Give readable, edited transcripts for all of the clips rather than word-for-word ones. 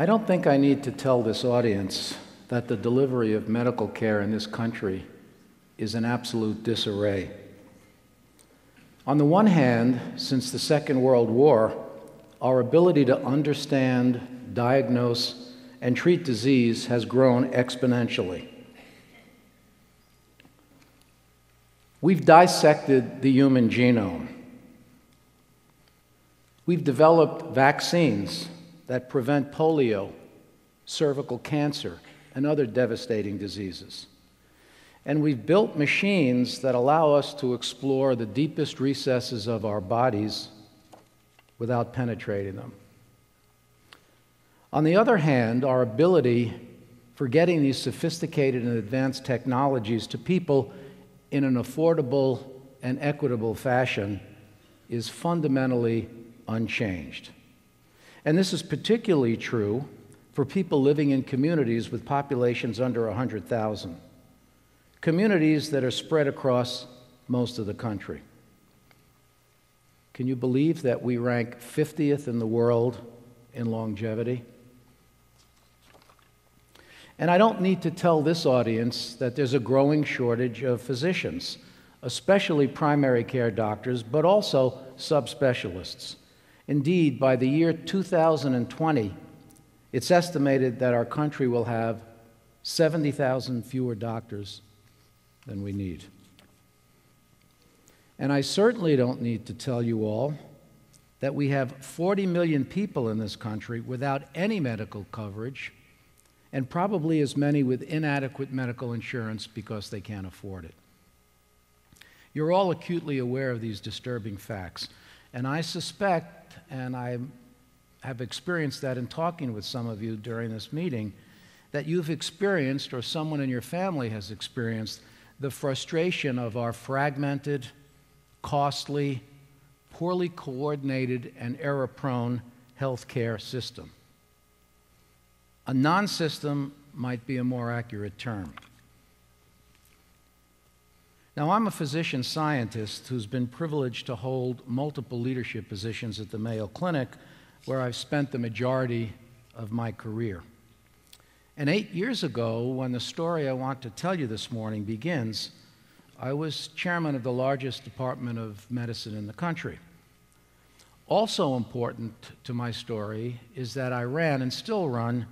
I don't think I need to tell this audience that the delivery of medical care in this country is in absolute disarray. On the one hand, since the Second World War, our ability to understand, diagnose, and treat disease has grown exponentially. We've dissected the human genome. We've developed vaccines that prevent polio, cervical cancer, and other devastating diseases. And we've built machines that allow us to explore the deepest recesses of our bodies without penetrating them. On the other hand, our ability for getting these sophisticated and advanced technologies to people in an affordable and equitable fashion is fundamentally unchanged. And this is particularly true for people living in communities with populations under 100,000, communities that are spread across most of the country. Can you believe that we rank 50th in the world in longevity? And I don't need to tell this audience that there's a growing shortage of physicians, especially primary care doctors, but also subspecialists. Indeed, by the year 2020, it's estimated that our country will have 70,000 fewer doctors than we need. And I certainly don't need to tell you all that we have 40 million people in this country without any medical coverage, and probably as many with inadequate medical insurance because they can't afford it. You're all acutely aware of these disturbing facts, and I suspect, and I have experienced that in talking with some of you during this meeting, that you've experienced, or someone in your family has experienced, the frustration of our fragmented, costly, poorly coordinated, and error-prone healthcare system. A non-system might be a more accurate term. Now, I'm a physician scientist who's been privileged to hold multiple leadership positions at the Mayo Clinic, where I've spent the majority of my career. And 8 years ago, when the story I want to tell you this morning begins, I was chairman of the largest department of medicine in the country. Also important to my story is that I ran and still run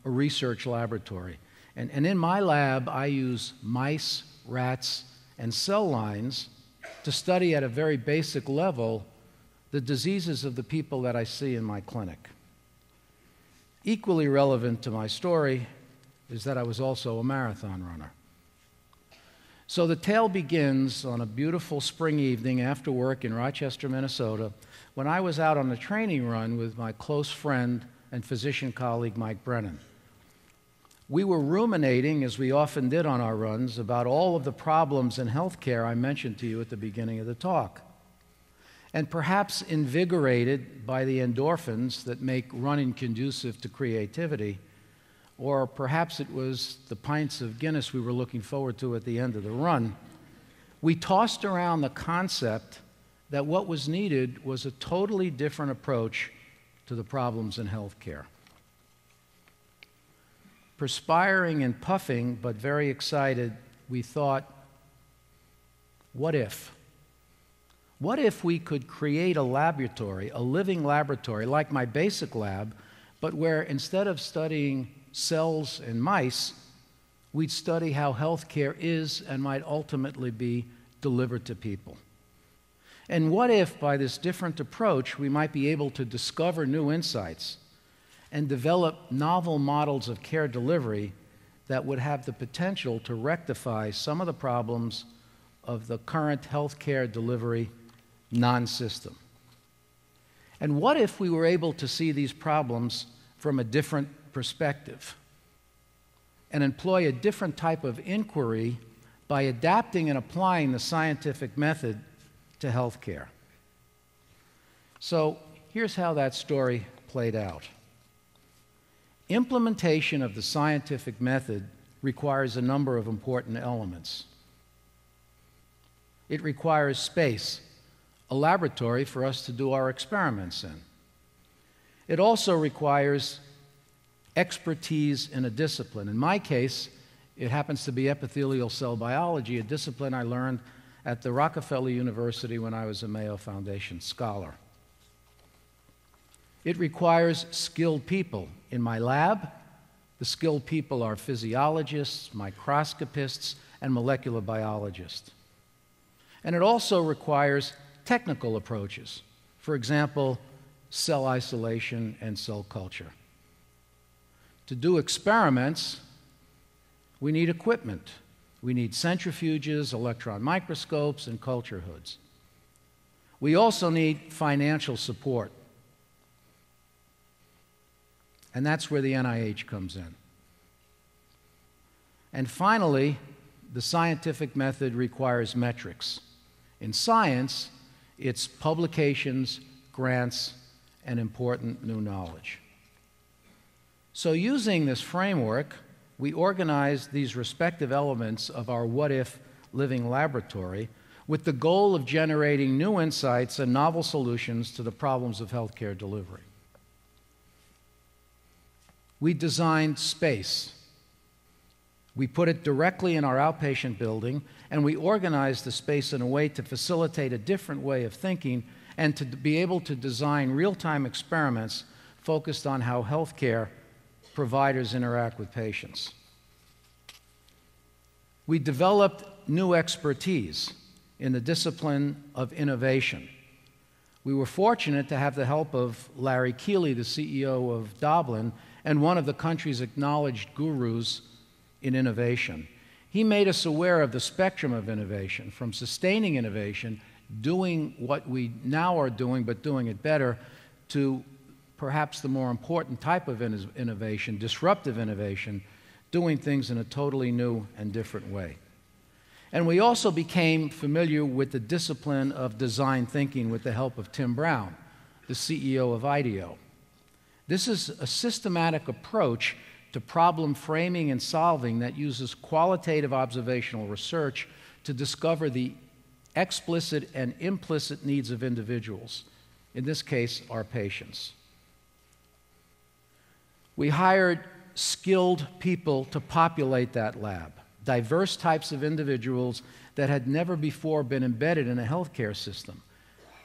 a research laboratory. And in my lab, I use mice, rats, and cell lines to study at a very basic level the diseases of the people that I see in my clinic. Equally relevant to my story is that I was also a marathon runner. So the tale begins on a beautiful spring evening after work in Rochester, Minnesota, when I was out on a training run with my close friend and physician colleague, Mike Brennan. We were ruminating, as we often did on our runs, about all of the problems in healthcare I mentioned to you at the beginning of the talk. And perhaps invigorated by the endorphins that make running conducive to creativity, or perhaps it was the pints of Guinness we were looking forward to at the end of the run, we tossed around the concept that what was needed was a totally different approach to the problems in healthcare. Perspiring and puffing, but very excited, we thought, what if? What if we could create a laboratory, a living laboratory, like my basic lab, but where instead of studying cells and mice, we'd study how healthcare is and might ultimately be delivered to people? And what if, by this different approach, we might be able to discover new insights and develop novel models of care delivery that would have the potential to rectify some of the problems of the current healthcare delivery non-system? And what if we were able to see these problems from a different perspective and employ a different type of inquiry by adapting and applying the scientific method to healthcare? So here's how that story played out. Implementation of the scientific method requires a number of important elements. It requires space, a laboratory for us to do our experiments in. It also requires expertise in a discipline. In my case, it happens to be epithelial cell biology, a discipline I learned at the Rockefeller University when I was a Mayo Foundation scholar. It requires skilled people. In my lab, the skilled people are physiologists, microscopists, and molecular biologists. And it also requires technical approaches. For example, cell isolation and cell culture. To do experiments, we need equipment. We need centrifuges, electron microscopes, and culture hoods. We also need financial support. And that's where the NIH comes in. And finally, the scientific method requires metrics. In science, it's publications, grants, and important new knowledge. So using this framework, we organized these respective elements of our what-if living laboratory with the goal of generating new insights and novel solutions to the problems of healthcare delivery. We designed space. We put it directly in our outpatient building, and we organized the space in a way to facilitate a different way of thinking and to be able to design real-time experiments focused on how healthcare providers interact with patients. We developed new expertise in the discipline of innovation. We were fortunate to have the help of Larry Keeley, the CEO of Doblin, and one of the country's acknowledged gurus in innovation. He made us aware of the spectrum of innovation, from sustaining innovation, doing what we now are doing but doing it better, to perhaps the more important type of innovation, disruptive innovation, doing things in a totally new and different way. And we also became familiar with the discipline of design thinking with the help of Tim Brown, the CEO of IDEO. This is a systematic approach to problem framing and solving that uses qualitative observational research to discover the explicit and implicit needs of individuals, in this case, our patients. We hired skilled people to populate that lab, diverse types of individuals that had never before been embedded in a healthcare system,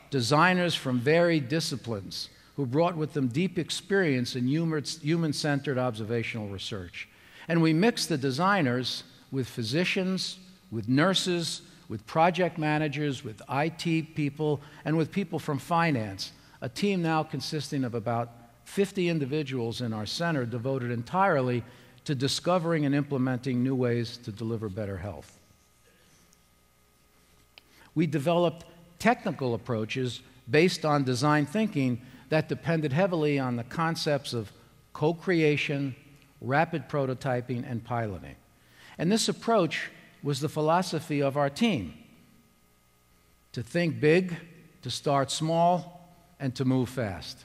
designers from varied disciplines who brought with them deep experience in human-centered observational research. And we mixed the designers with physicians, with nurses, with project managers, with IT people, and with people from finance, a team now consisting of about 50 individuals in our center devoted entirely to discovering and implementing new ways to deliver better health. We developed technical approaches based on design thinking that depended heavily on the concepts of co-creation, rapid prototyping, and piloting. And this approach was the philosophy of our team: to think big, to start small, and to move fast.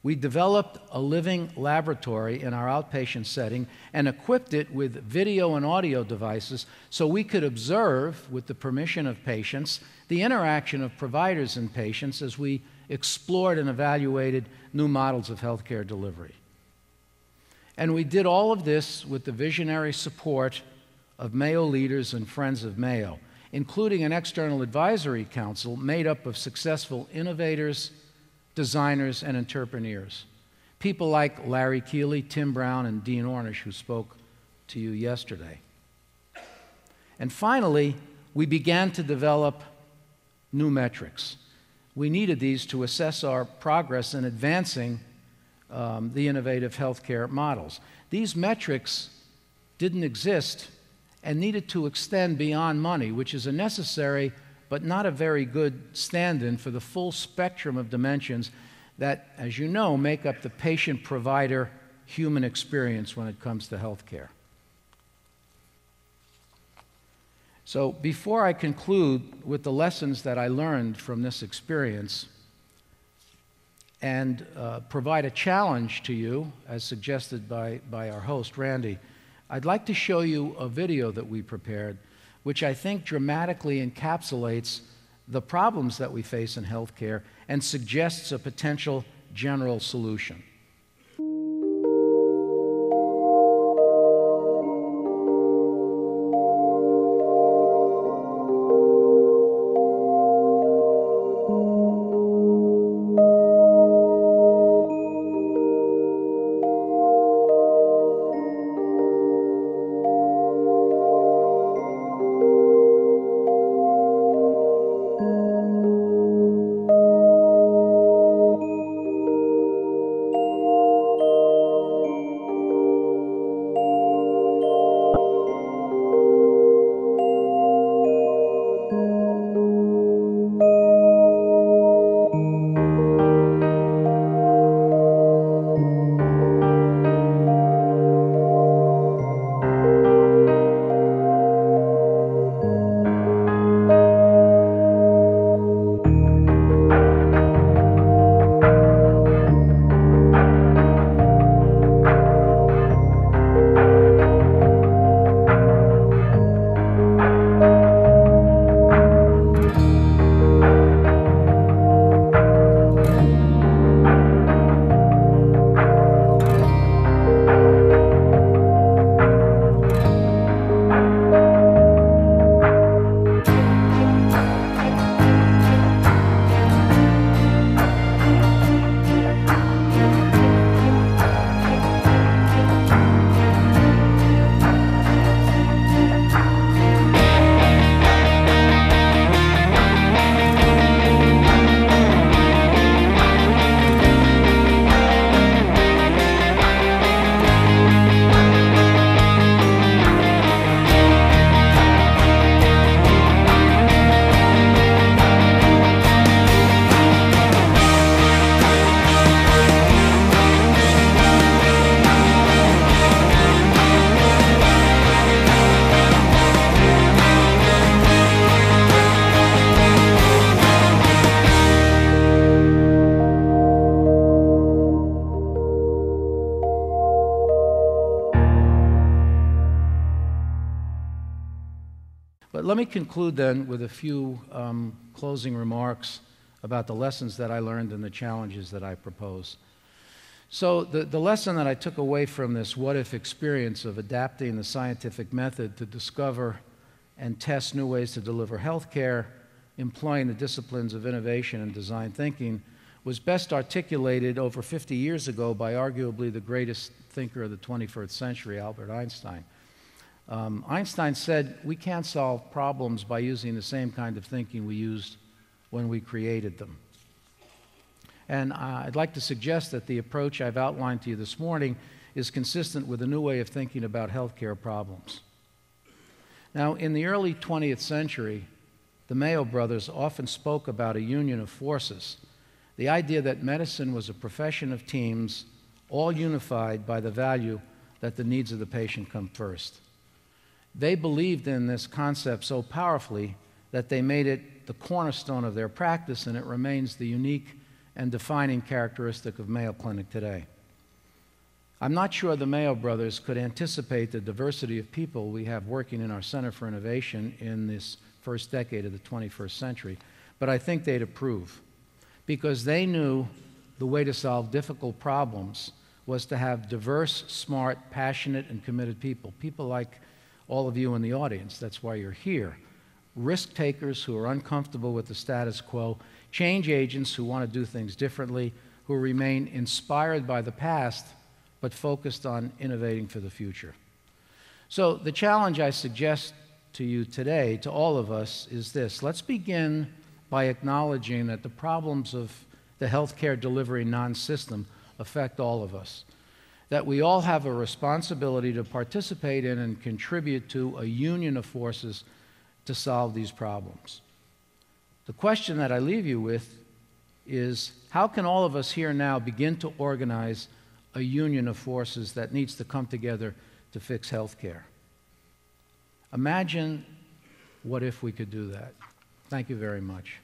We developed a living laboratory in our outpatient setting and equipped it with video and audio devices so we could observe, with the permission of patients, the interaction of providers and patients as we explored and evaluated new models of healthcare delivery. And we did all of this with the visionary support of Mayo leaders and friends of Mayo, including an external advisory council made up of successful innovators, designers, and entrepreneurs. People like Larry Keeley, Tim Brown, and Dean Ornish, who spoke to you yesterday. And finally, we began to develop new metrics. We needed these to assess our progress in advancing the innovative healthcare models. These metrics didn't exist and needed to extend beyond money, which is a necessary but not a very good stand-in for the full spectrum of dimensions that, as you know, make up the patient-provider human experience when it comes to healthcare. So before I conclude with the lessons that I learned from this experience and provide a challenge to you, as suggested by our host, Randy, I'd like to show you a video that we prepared which I think dramatically encapsulates the problems that we face in healthcare and suggests a potential general solution. let me conclude then with a few closing remarks about the lessons that I learned and the challenges that I propose. So the lesson that I took away from this what-if experience of adapting the scientific method to discover and test new ways to deliver health care, employing the disciplines of innovation and design thinking, was best articulated over 50 years ago by arguably the greatest thinker of the 21st century, Albert Einstein. Einstein said, we can't solve problems by using the same kind of thinking we used when we created them. And I'd like to suggest that the approach I've outlined to you this morning is consistent with a new way of thinking about healthcare problems. Now, in the early 20th century, the Mayo brothers often spoke about a union of forces, the idea that medicine was a profession of teams, all unified by the value that the needs of the patient come first. They believed in this concept so powerfully that they made it the cornerstone of their practice, and it remains the unique and defining characteristic of Mayo Clinic today. I'm not sure the Mayo brothers could anticipate the diversity of people we have working in our Center for Innovation in this first decade of the 21st century, but I think they'd approve, because they knew the way to solve difficult problems was to have diverse, smart, passionate, and committed people, people like all of you in the audience. That's why you're here. Risk takers who are uncomfortable with the status quo, change agents who want to do things differently, who remain inspired by the past but focused on innovating for the future. So the challenge I suggest to you today, to all of us, is this. Let's begin by acknowledging that the problems of the healthcare delivery non-system affect all of us, that we all have a responsibility to participate in and contribute to a union of forces to solve these problems. The question that I leave you with is, how can all of us here now begin to organize a union of forces that needs to come together to fix healthcare? Imagine what if we could do that. Thank you very much.